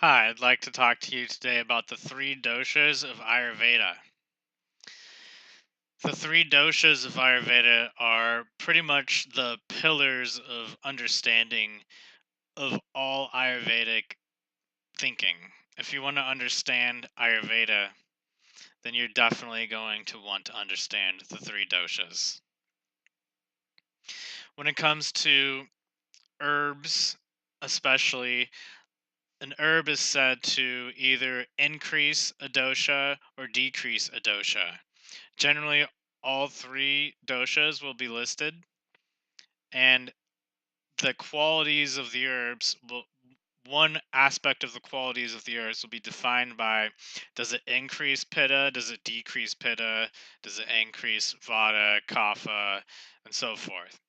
Hi, I'd like to talk to you today about the three doshas of Ayurveda. The three doshas of Ayurveda are pretty much the pillars of understanding of all Ayurvedic thinking. If you want to understand Ayurveda, then you're definitely going to want to understand the three doshas. When it comes to herbs, especially, an herb is said to either increase a dosha or decrease a dosha. Generally, all three doshas will be listed, and the qualities of the herbs will. One aspect of the qualities of the herbs will be defined by: does it increase pitta, does it decrease pitta, does it increase vata, kapha, and so forth.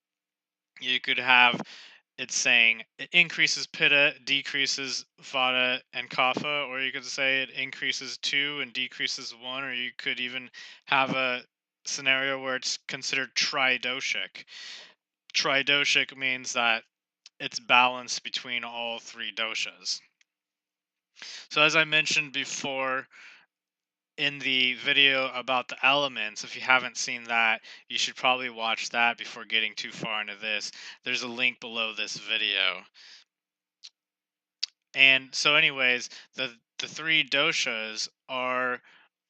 You could have it's saying it increases pitta, decreases vata and kapha, or you could say it increases two and decreases one, or you could even have a scenario where it's considered tridoshic. Tridoshic means that it's balanced between all three doshas. So, as I mentioned before in the video about the elements, if you haven't seen that, you should probably watch that before getting too far into this. There's a link below this video. And so, anyways, the three doshas are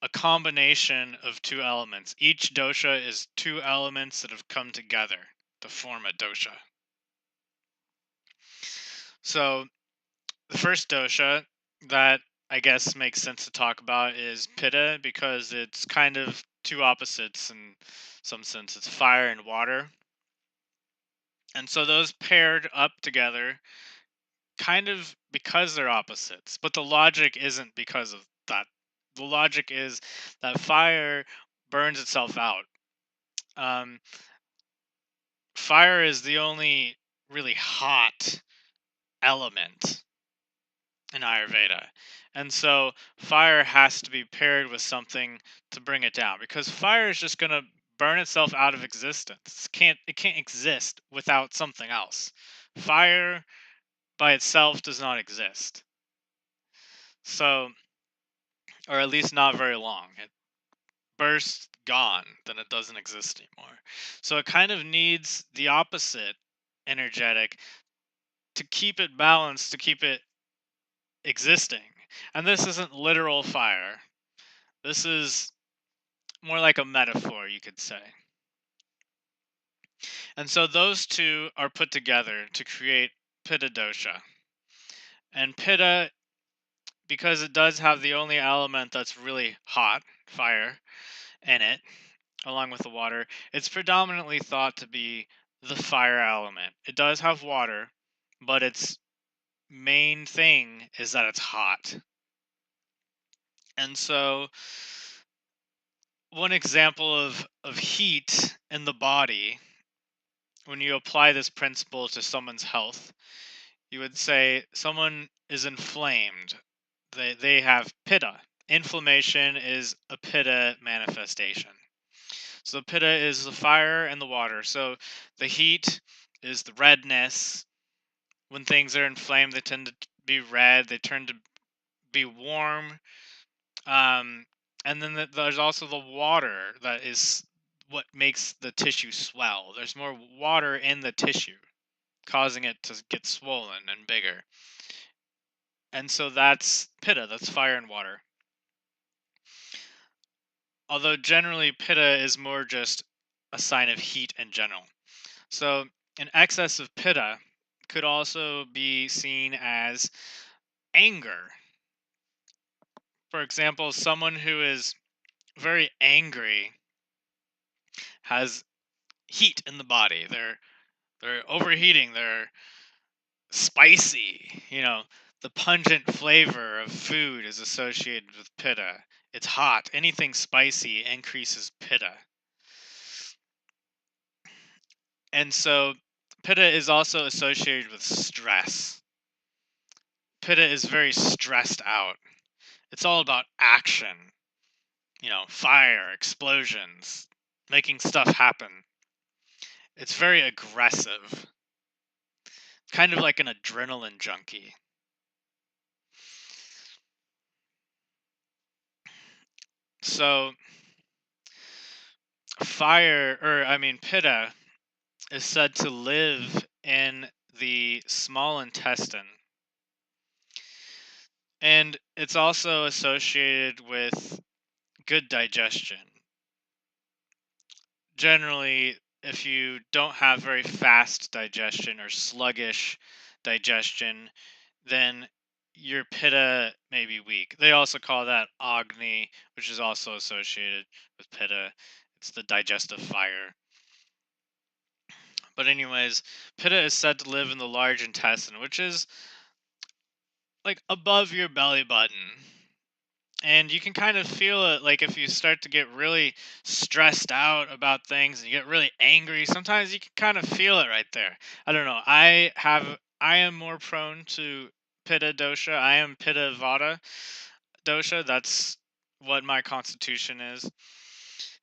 a combination of two elements. Each dosha is two elements that have come together to form a dosha. So, the first dosha that I guess makes sense to talk about is Pitta because it's kind of two opposites in some sense. It's fire and water. And so those paired up together kind of because they're opposites, but the logic isn't because of that. The logic is that fire burns itself out. Um, Fire is the only really hot element in Ayurveda. And so fire has to be paired with something to bring it down because fire is just going to burn itself out of existence. It can't exist without something else. Fire by itself does not exist. So, or at least not very long. It bursts, gone, then it doesn't exist anymore. So it kind of needs the opposite energetic to keep it balanced, to keep it existing. And this isn't literal fire. This is more like a metaphor, you could say. And so those two are put together to create Pitta dosha. And Pitta, because it does have the only element that's really hot, fire, in it, along with the water, it's predominantly thought to be the fire element. It does have water, but its main thing is that it's hot. And so one example of heat in the body, when you apply this principle to someone's health, you would say someone is inflamed. They have pitta. Inflammation is a pitta manifestation. So pitta is the fire and the water. So the heat is the redness. When things are inflamed, they tend to be red. They tend to be warm. Um, and then there's also the water that is what makes the tissue swell. There's more water in the tissue, causing it to get swollen and bigger. And so that's pitta, that's fire and water. Although generally pitta is more just a sign of heat in general. So an excess of pitta could also be seen as anger. For example, someone who is very angry has heat in the body. They're overheating, they're spicy, the pungent flavor of food is associated with pitta. It's hot. Anything spicy increases pitta. And so pitta is also associated with stress. Pitta is very stressed out. It's all about action, fire, explosions, making stuff happen. It's very aggressive, kind of like an adrenaline junkie. So Pitta is said to live in the small intestine, and it's also associated with good digestion. Generally, if you don't have very fast digestion or sluggish digestion, then your pitta may be weak. They also call that agni, which is also associated with pitta. It's the digestive fire. But anyways, pitta is said to live in the large intestine, which is like above your belly button. And you can kind of feel it, like if you start to get really stressed out about things and you get really angry, sometimes you can kind of feel it right there. I don't know. I am more prone to pitta dosha. I am pitta vata dosha. That's what my constitution is.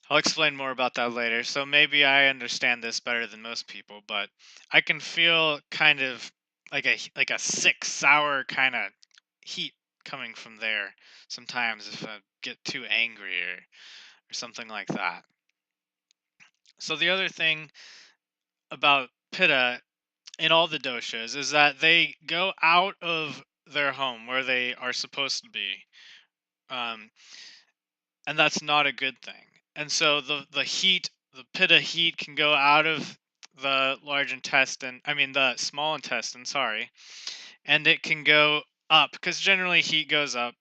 I'll explain more about that later. So maybe I understand this better than most people, but I can feel kind of like a sick, sour kind of heat coming from there sometimes if I get too angry or something like that. So the other thing about pitta in all the doshas is that they go out of their home where they are supposed to be. Um, and that's not a good thing. And so the pitta heat can go out of the large intestine, the small intestine, sorry, and it can go up because generally heat goes up.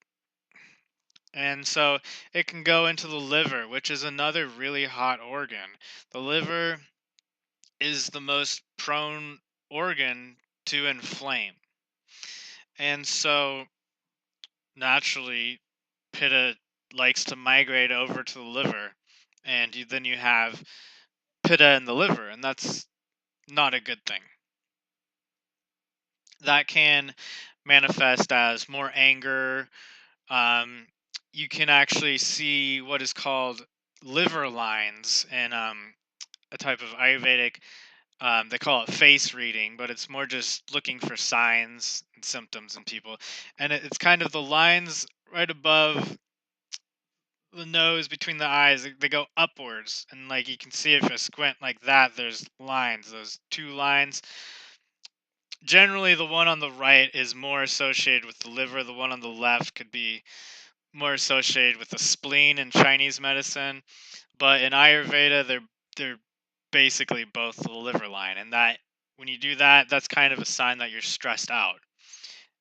And so it can go into the liver, which is another really hot organ. The liver is the most prone organ to inflame. And so naturally, pitta likes to migrate over to the liver. And then you have pitta in the liver, and that's not a good thing. That can manifest as more anger. Um, you can actually see what is called liver lines in a type of Ayurvedic. They call it face reading, but it's more just looking for signs and symptoms in people. And it's kind of the lines right above the nose between the eyes. They go upwards, and like you can see if you squint like that, there's lines. Those two lines. Generally, the one on the right is more associated with the liver. The one on the left could be more associated with the spleen in Chinese medicine. But in Ayurveda, they're basically both the liver line, and that when you do that, that's kind of a sign that you're stressed out.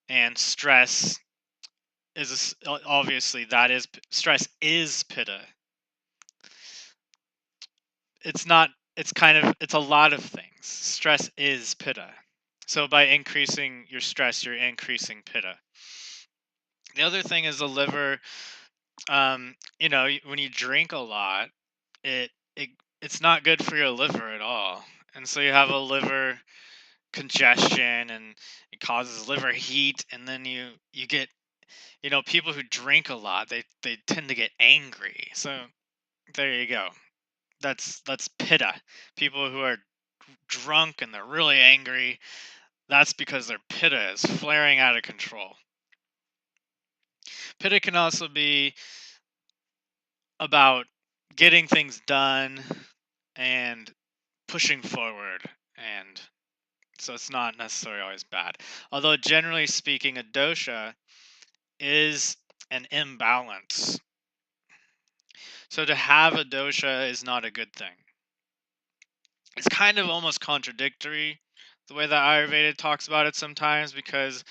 And stress obviously that is stress is pitta. It's not. It's kind of it's a lot of things. Stress is pitta. So by increasing your stress, you're increasing pitta. The other thing is the liver. When you drink a lot, it it it's not good for your liver at all, and so you have a liver congestion, and it causes liver heat, and then you get people who drink a lot, they tend to get angry. So there you go. That's pitta. People who are drunk and they're really angry, that's because their pitta is flaring out of control. Pitta can also be about getting things done and pushing forward, and so it's not necessarily always bad. Although generally speaking, a dosha is an imbalance. So to have a dosha is not a good thing. It's kind of almost contradictory the way that Ayurveda talks about it sometimes, because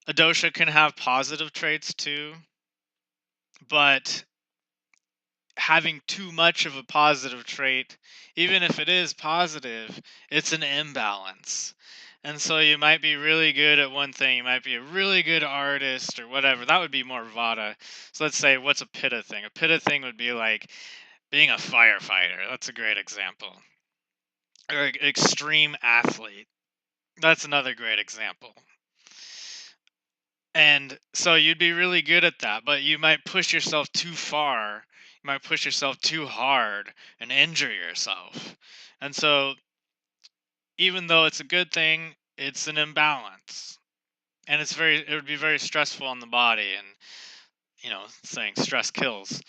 a dosha can have positive traits too, but having too much of a positive trait, even if it is positive, it's an imbalance. And so you might be really good at one thing, you might be a really good artist or whatever. That would be more Vata. So let's say, what's a Pitta thing? A Pitta thing would be like being a firefighter. That's a great example. Or an extreme athlete. That's another great example. And so you'd be really good at that, but you might push yourself too far. You might push yourself too hard and injure yourself. And so, even though it's a good thing, it's an imbalance. And it would be very stressful on the body. And saying stress kills.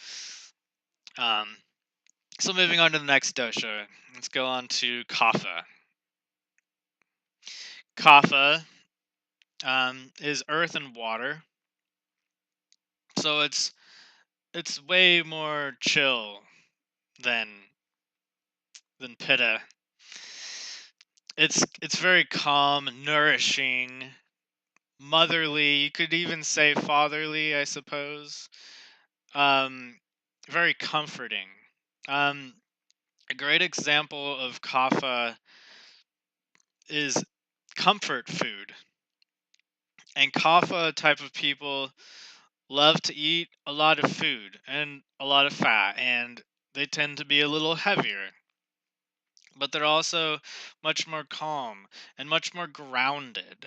Um, so moving on to the next dosha, let's go on to Kapha. Kapha is earth and water, so it's way more chill than Pitta. It's very calm, nourishing, motherly. You could even say fatherly, I suppose. Um, Very comforting. Um, a great example of kapha is comfort food. And kapha type of people love to eat a lot of food and a lot of fat, and they tend to be a little heavier. But they're also much more calm and much more grounded.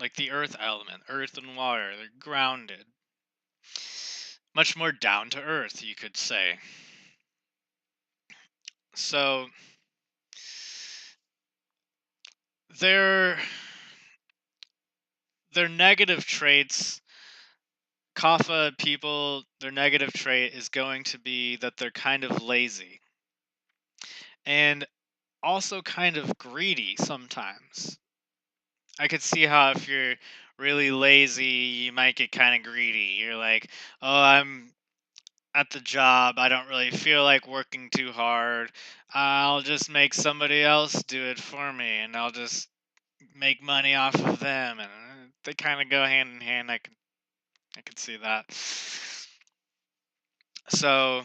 Like the earth element, earth and water, they're grounded. Much more down to earth, you could say. So their their negative traits, kapha people, their negative trait is going to be that they're kind of lazy and also kind of greedy sometimes. I could see how if you're really lazy, you might get kind of greedy. You're like, "Oh, I'm at the job. I don't really feel like working too hard. I'll just make somebody else do it for me, and I'll just make money off of them." And they kind of go hand in hand. I could see that. So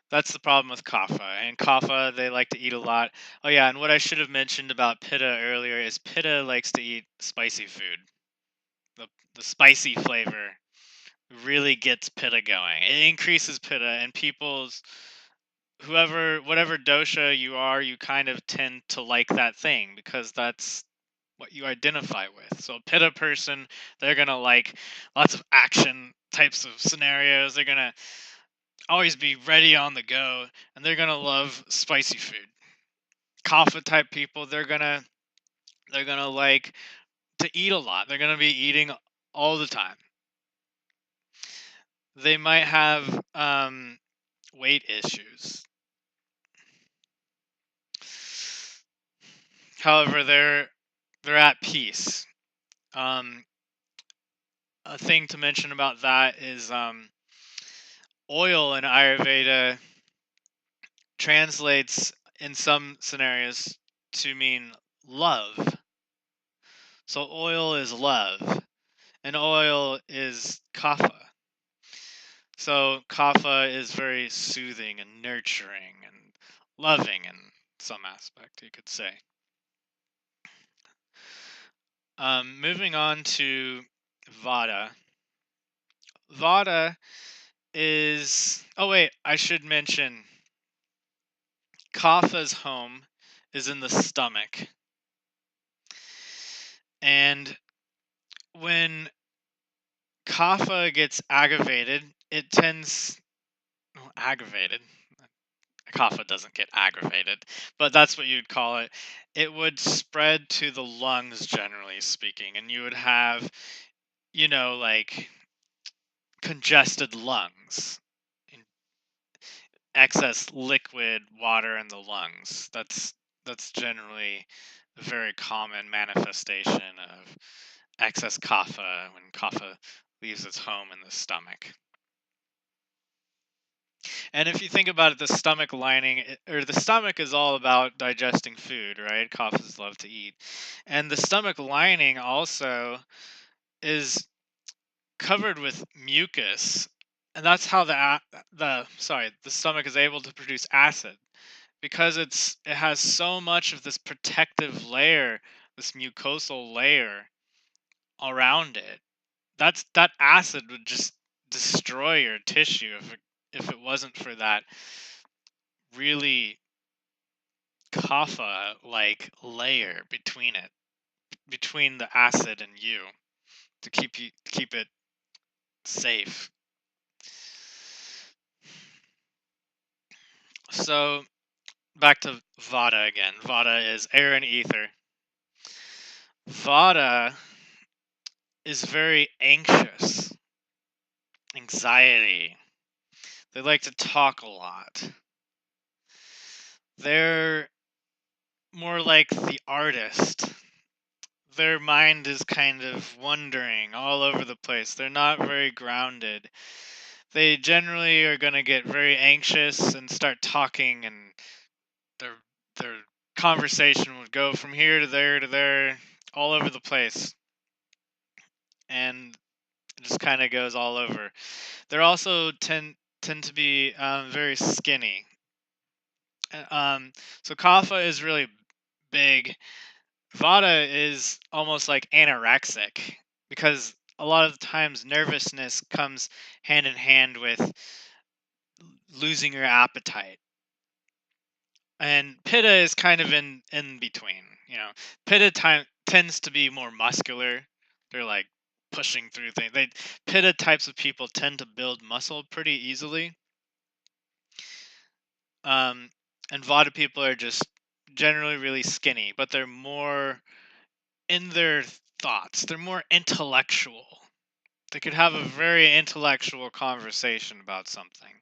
that's the problem with kapha. And kapha, they like to eat a lot. Oh yeah, and what I should have mentioned about pitta earlier is pitta likes to eat spicy food. The the spicy flavor really gets pitta going. It increases pitta, and people's whatever dosha you are, you kind of tend to like that thing because that's what you identify with. So a pitta person, they're gonna like lots of action types of scenarios. They're gonna always be ready on the go, and they're gonna love spicy food. Kapha type people, they're gonna like to eat a lot. They're gonna be eating all the time. They might have weight issues. However, they're at peace. Um, a thing to mention about that is oil in Ayurveda translates in some scenarios to mean love. So oil is love, and oil is kapha. So kapha is very soothing and nurturing and loving in some aspect, you could say. Moving on to Vata. Vata is. Oh, wait, I should mention Kapha's home is in the stomach. And when Kapha gets aggravated, it tends. Well, aggravated. Kapha doesn't get aggravated, but that's what you'd call it. It would spread to the lungs, generally speaking, and you would have, like congested lungs, excess liquid water in the lungs. That's generally a very common manifestation of excess kapha when kapha leaves its home in the stomach. And if you think about it, the stomach lining, or the stomach is all about digesting food, right? Kaphas love to eat. And the stomach lining also is covered with mucus. And that's how the stomach is able to produce acid because it has so much of this protective layer, this mucosal layer around it. That acid would just destroy your tissue if it wasn't for that really kapha like layer between the acid and you to keep it safe. So back to Vata again. Vata is air and ether. Vata is very anxious, anxiety. They like to talk a lot. They're more like the artist. Their mind is kind of wandering all over the place. They're not very grounded. They generally are going to get very anxious and start talking, and their conversation would go from here to there, all over the place, and it just kind of goes all over. They're also tend to be very skinny. So Kapha is really big. Vata is almost like anorexic because a lot of the times nervousness comes hand in hand with losing your appetite. And Pitta is kind of in between. Pitta tends to be more muscular. They're like pushing through things. Pitta types of people tend to build muscle pretty easily. Um, and Vata people are just generally really skinny, but they're more in their thoughts. They're more intellectual. They could have a very intellectual conversation about something,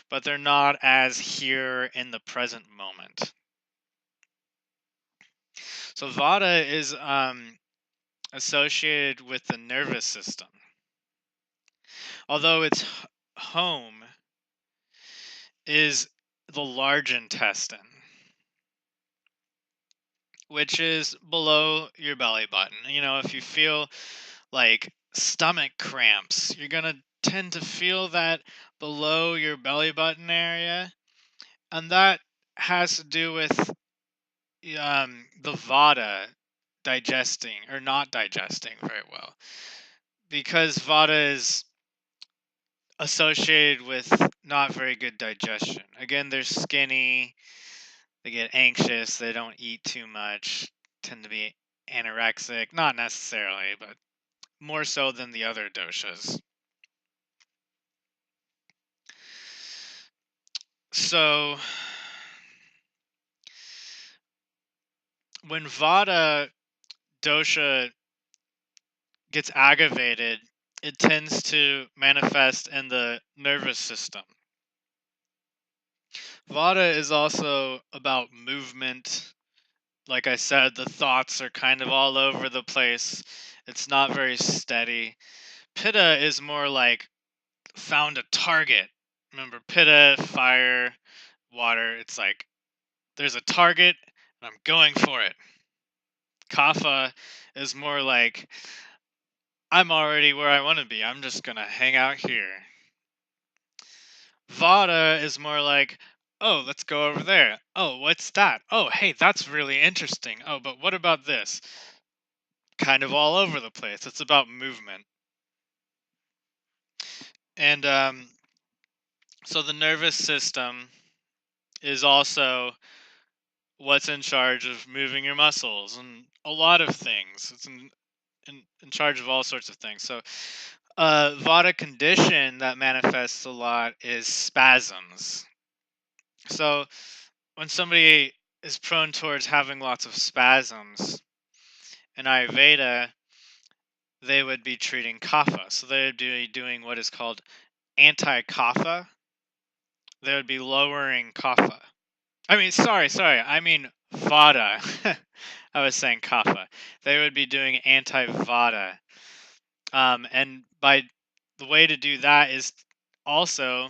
but they're not as here in the present moment. So Vata is associated with the nervous system, although its home is the large intestine, which is below your belly button. If you feel like stomach cramps, you're going to tend to feel that below your belly button area. And that has to do with the Vata digesting or not digesting very well. Because Vata is associated with not very good digestion. Again, they're skinny, they get anxious, they don't eat too much, tend to be anorexic. Not necessarily, but more so than the other doshas. So, when Vata dosha gets aggravated, it tends to manifest in the nervous system. Vata is also about movement. Like I said, the thoughts are kind of all over the place. It's not very steady. Pitta is more like found a target. Remember, Pitta, fire, water. It's like there's a target and I'm going for it. Kapha is more like I'm already where I want to be. I'm just going to hang out here. Vata is more like, oh, let's go over there. Oh, what's that? Oh, hey, that's really interesting. Oh, but what about this? Kind of all over the place. It's about movement. And so the nervous system is also what's in charge of moving your muscles and a lot of things. It's in charge of all sorts of things. So, Vata condition that manifests a lot is spasms. So, when somebody is prone towards having lots of spasms, in Ayurveda, they would be treating Kapha. So, they would be doing what is called anti-Kapha. They would be lowering Kapha. Sorry. I mean Vata. I was saying Kapha. They would be doing anti-Vata. And by the way to do that is also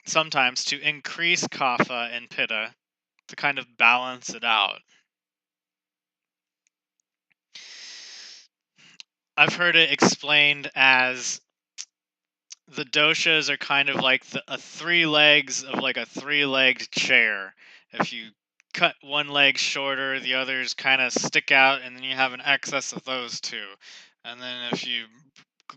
sometimes to increase Kapha and Pitta to kind of balance it out. I've heard it explained as the doshas are kind of like a three legs of like a three-legged chair. If you cut one leg shorter, the others kind of stick out, and then you have an excess of those two. And then if you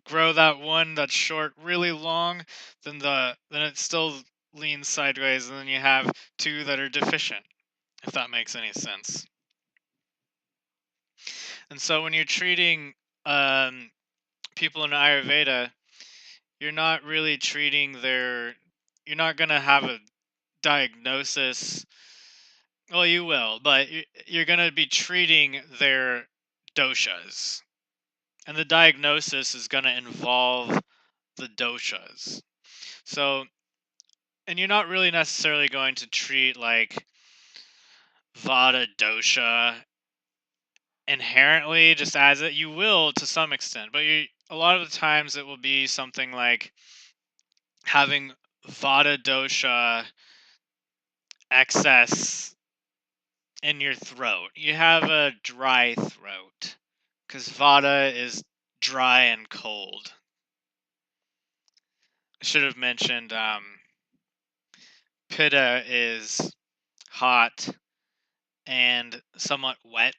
grow that one that's short really long, then it still leans sideways, and then you have two that are deficient. If that makes any sense. And so when you're treating um, people in Ayurveda, you're not really treating their. You're not gonna have a diagnosis. Well, you will, but you're gonna be treating their doshas. And the diagnosis is going to involve the doshas. So, and you're not really necessarily going to treat like Vata dosha inherently just as it. You will to some extent, but a lot of the times it will be something like having Vata dosha excess in your throat. You have a dry throat because Vata is dry and cold. I should have mentioned Pitta is hot and somewhat wet.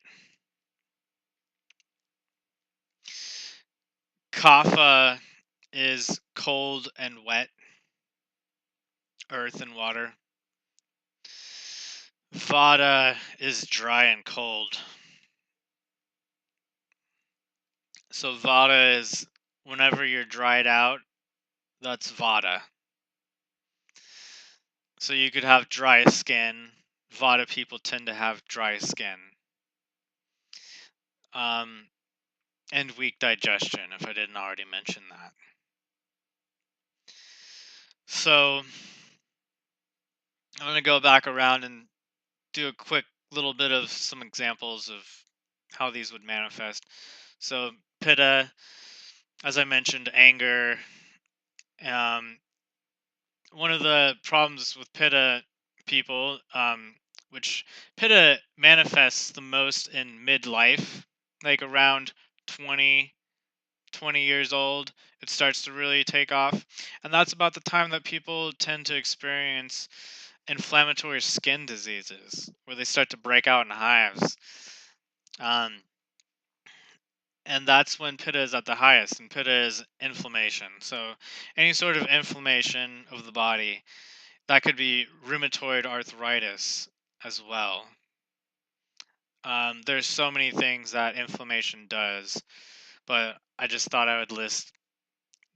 Kapha is cold and wet, earth and water. Vata is dry and cold. So Vata is whenever you're dried out, that's Vata. So you could have dry skin. Vata people tend to have dry skin. Um, and weak digestion, if I didn't already mention that. So I'm going to go back around and do a quick little bit of some examples of how these would manifest. So Pitta, as I mentioned, anger. Um, One of the problems with Pitta people, which Pitta manifests the most in midlife, like around 20 years old, it starts to really take off. And that's about the time that people tend to experience inflammatory skin diseases, where they start to break out in hives. Um, and that's when Pitta is at the highest, and Pitta is inflammation. So any sort of inflammation of the body, that could be rheumatoid arthritis as well. There's so many things that inflammation does, but I just thought I would list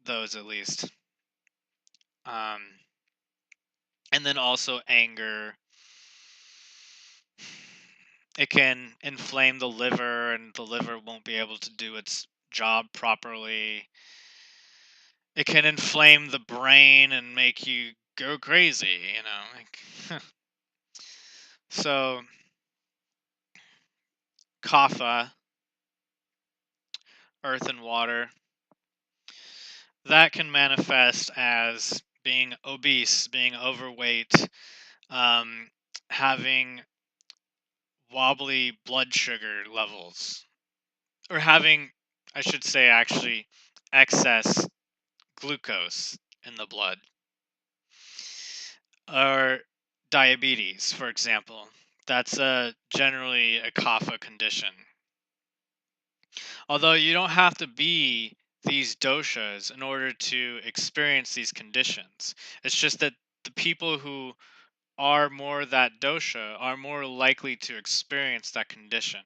those at least. Um, and then also anger. It can inflame the liver, and the liver won't be able to do its job properly. It can inflame the brain and make you go crazy, like so Kapha, earth and water, that can manifest as being obese, being overweight, um, having wobbly blood sugar levels, or having, I should say, actually, excess glucose in the blood, or diabetes, for example. That's generally a kapha condition. Although you don't have to be these doshas in order to experience these conditions. It's just that the people who are more that dosha are more likely to experience that condition.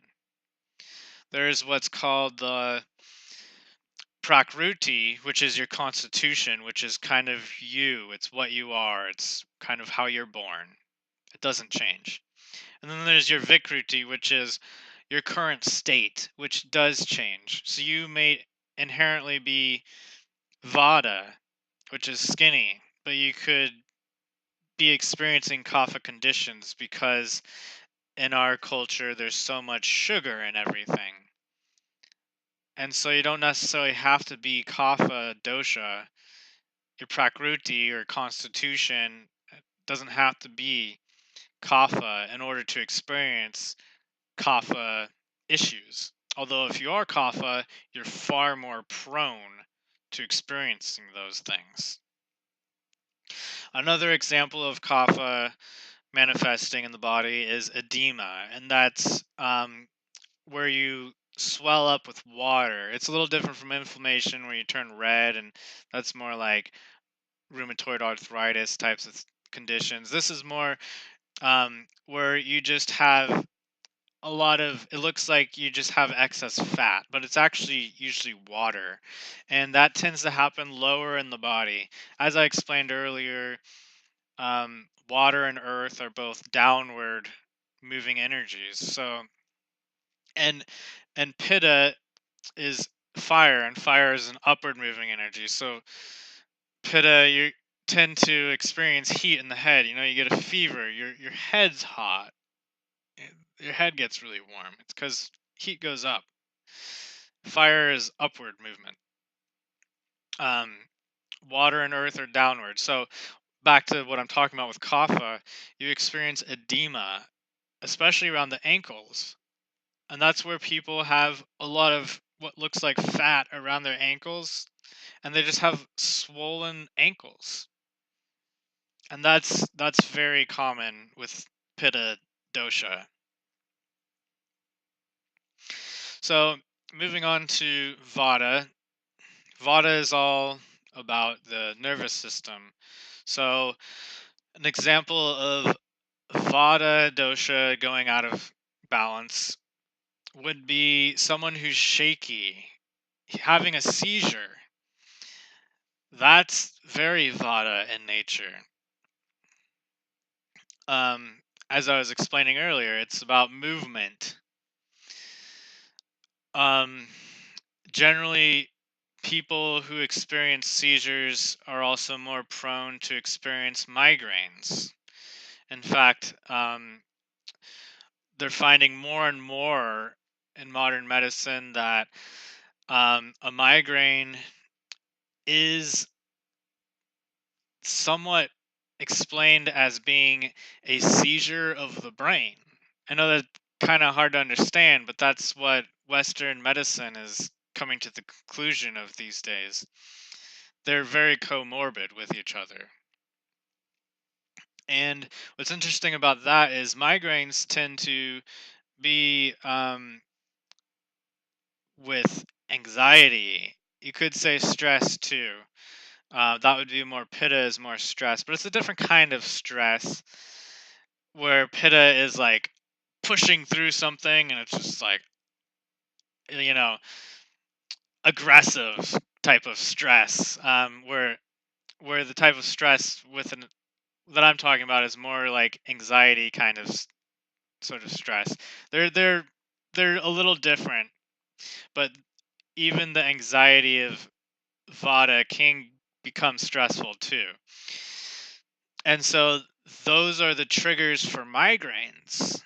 There is what's called the prakruti, which is your constitution, which is kind of you. It's what you are. It's kind of how you're born. It doesn't change. And then there's your vikruti, which is your current state, which does change. So you may inherently be vata, which is skinny, but you could be experiencing kapha conditions because in our culture there's so much sugar in everything. And so you don't necessarily have to be kapha dosha. Your prakruti or constitution doesn't have to be kapha in order to experience kapha issues. Although if you are kapha, you're far more prone to experiencing those things. Another example of kapha manifesting in the body is edema, and that's where you swell up with water. It's a little different from inflammation where you turn red, and that's more like rheumatoid arthritis types of conditions. This is more where you just have a lot of, it looks like you just have excess fat, but it's actually usually water. And that tends to happen lower in the body. As I explained earlier, water and earth are both downward moving energies. So, and Pitta is fire, and fire is an upward moving energy. So Pitta, you tend to experience heat in the head. You get a fever. Your head's hot. Your head gets really warm. It's because heat goes up. Fire is upward movement. Um, Water and earth are downward. So back to what I'm talking about with kapha, you experience edema, especially around the ankles, and that's where people have a lot of what looks like fat around their ankles, and they just have swollen ankles, and that's very common with pitta dosha. So moving on to vata. Vata is all about the nervous system. So an example of vata dosha going out of balance would be someone who's shaky, having a seizure. That's very vata in nature. As I was explaining earlier, it's about movement. Um, Generally, people who experience seizures are also more prone to experience migraines. In fact, they're finding more and more in modern medicine that a migraine is somewhat explained as being a seizure of the brain. I know that's kind of hard to understand, but that's what Western medicine is coming to the conclusion of these days. They're very comorbid with each other. And what's interesting about that is migraines tend to be with anxiety. You could say stress too. That would be more pitta is more stress, but it's a different kind of stress where pitta is like pushing through something and it's just like, you know, aggressive type of stress. Where the type of stress that I'm talking about is more like anxiety kind of sort of stress. They're they're they're a little different, but even the anxiety of vata can become stressful too. And so those are the triggers for migraines.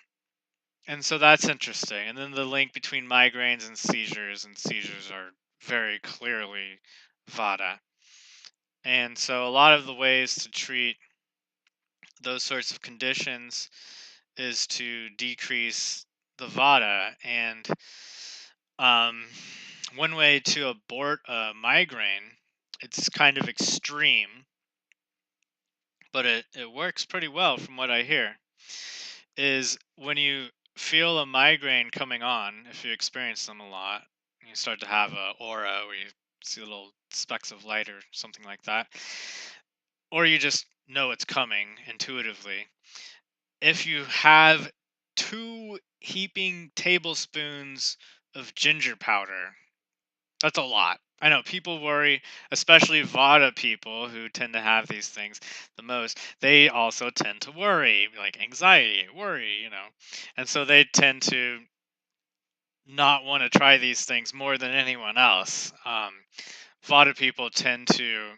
And so that's interesting. And then the link between migraines and seizures are very clearly vata. And so a lot of the ways to treat those sorts of conditions is to decrease the vata. And um, one way to abort a migraine, it's kind of extreme, but it works pretty well from what I hear, is when you feel a migraine coming on, if you experience them a lot, you start to have a aura where you see little specks of light or something like that, or you just know it's coming intuitively. If you have 2 heaping tablespoons of ginger powder, that's a lot. I know people worry, especially Vata people who tend to have these things the most. They also tend to worry, like anxiety, worry. And so they tend to not want to try these things more than anyone else. Vata people tend to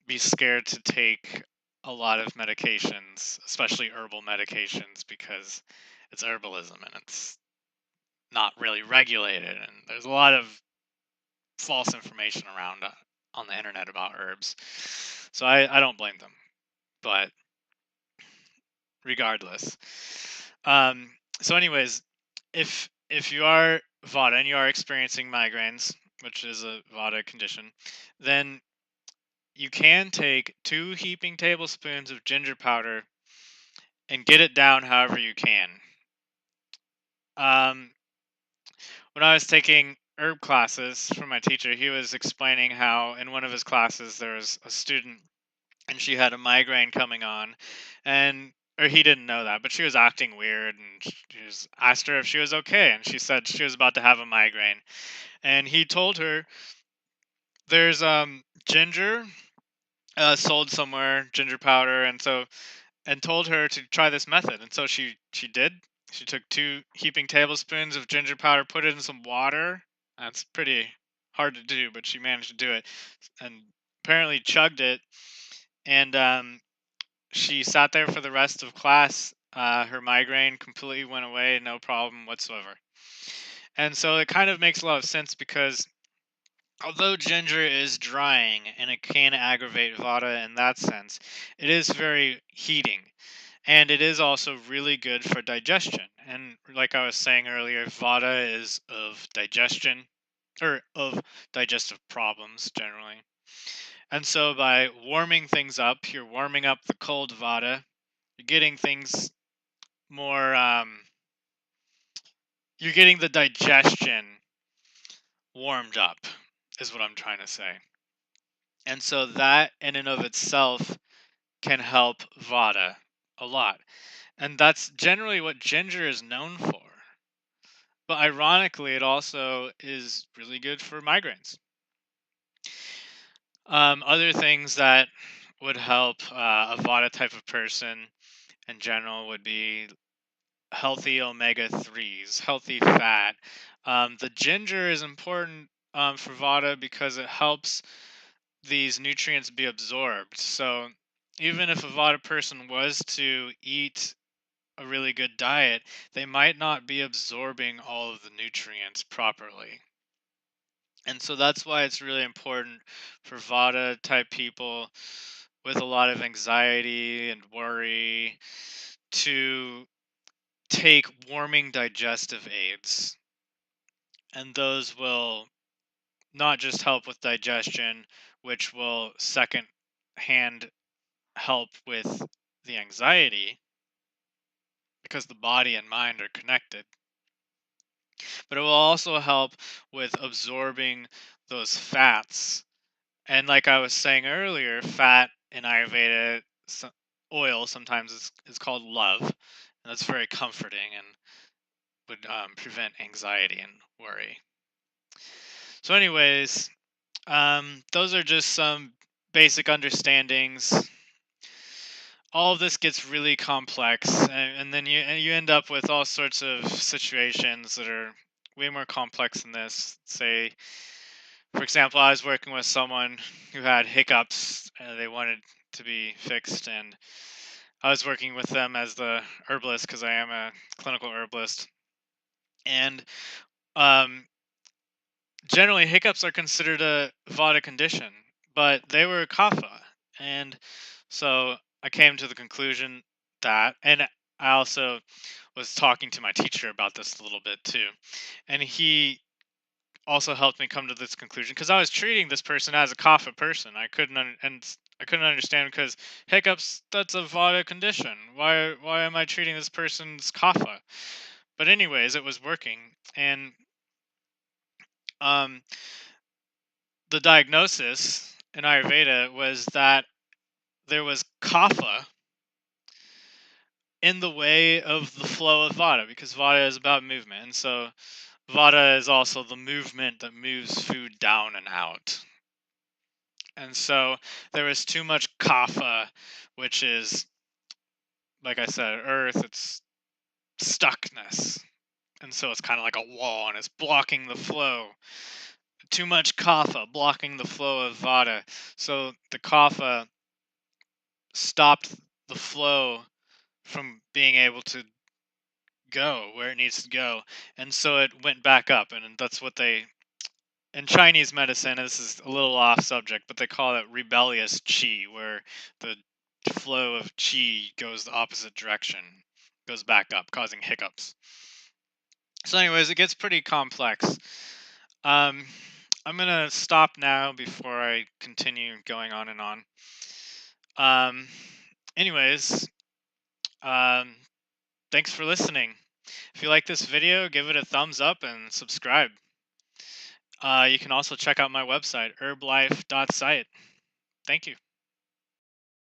be scared to take a lot of medications, especially herbal medications, because it's herbalism and it's not really regulated. And there's a lot of false information around on the internet about herbs. So I don't blame them. But regardless. Um, so anyways, if you are Vata and you are experiencing migraines, which is a Vata condition, then you can take 2 heaping tablespoons of ginger powder and get it down however you can. Um, when I was taking herb classes from my teacher, he was explaining how in one of his classes there was a student and she had a migraine coming on, and or he didn't know that, but she was acting weird, and he was asked her if she was okay, and she said she was about to have a migraine, and he told her there's ginger sold somewhere, ginger powder, and told her to try this method, and so she did. She took 2 heaping tablespoons of ginger powder, put it in some water. That's pretty hard to do, but she managed to do it, and apparently chugged it. And she sat there for the rest of class. Her migraine completely went away, no problem whatsoever. And so it kind of makes a lot of sense because although ginger is drying and it can aggravate vata in that sense, it is very heating. And it is also really good for digestion. And like I was saying earlier, vata is of digestion or of digestive problems generally. And so by warming things up, you're warming up the cold vata, you're getting things more, you're getting the digestion warmed up, is what I'm trying to say. And so that in and of itself can help vata a lot. And that's generally what ginger is known for. But ironically, it also is really good for migraines. Other things that would help a Vata type of person in general would be healthy omega 3s, healthy fat. The ginger is important for Vata because it helps these nutrients be absorbed. So even if a Vata person was to eat a really good diet, they might not be absorbing all of the nutrients properly. And so that's why it's really important for Vata type people with a lot of anxiety and worry to take warming digestive aids. And those will not just help with digestion, which will second hand help with the anxiety because the body and mind are connected, but it will also help with absorbing those fats. And like I was saying earlier, fat in Ayurveda, oil sometimes is called love, and that's very comforting and would prevent anxiety and worry. So, anyways, those are just some basic understandings. All of this gets really complex, and then you end up with all sorts of situations that are way more complex than this. Say, for example, I was working with someone who had hiccups. They wanted to be fixed, and I was working with them as the herbalist because I am a clinical herbalist. And um, generally, hiccups are considered a Vata condition, but they were Kapha. And so I came to the conclusion that, and I also was talking to my teacher about this a little bit too. And he also helped me come to this conclusion because I was treating this person as a Kapha person. I couldn't understand because hiccups, that's a Vata condition. Why am I treating this person's Kapha? But anyways, it was working. And um the diagnosis in Ayurveda was that there was Kapha in the way of the flow of Vata because Vata is about movement. And so Vata is also the movement that moves food down and out. And so there was too much Kapha, which is, like I said, earth, it's stuckness. And so it's kind of like a wall and it's blocking the flow. Too much Kapha blocking the flow of Vata. So the Kapha stopped the flow from being able to go where it needs to go. And so it went back up. And that's what they, in Chinese medicine, and this is a little off subject, but they call it rebellious qi, where the flow of qi goes the opposite direction, goes back up, causing hiccups. So, anyways, it gets pretty complex. Um, I'm gonna stop now before I continue going on and on. Um, anyways, um, thanks for listening. If you like this video, give it a thumbs up and subscribe. You can also check out my website, herblife.site. Thank you.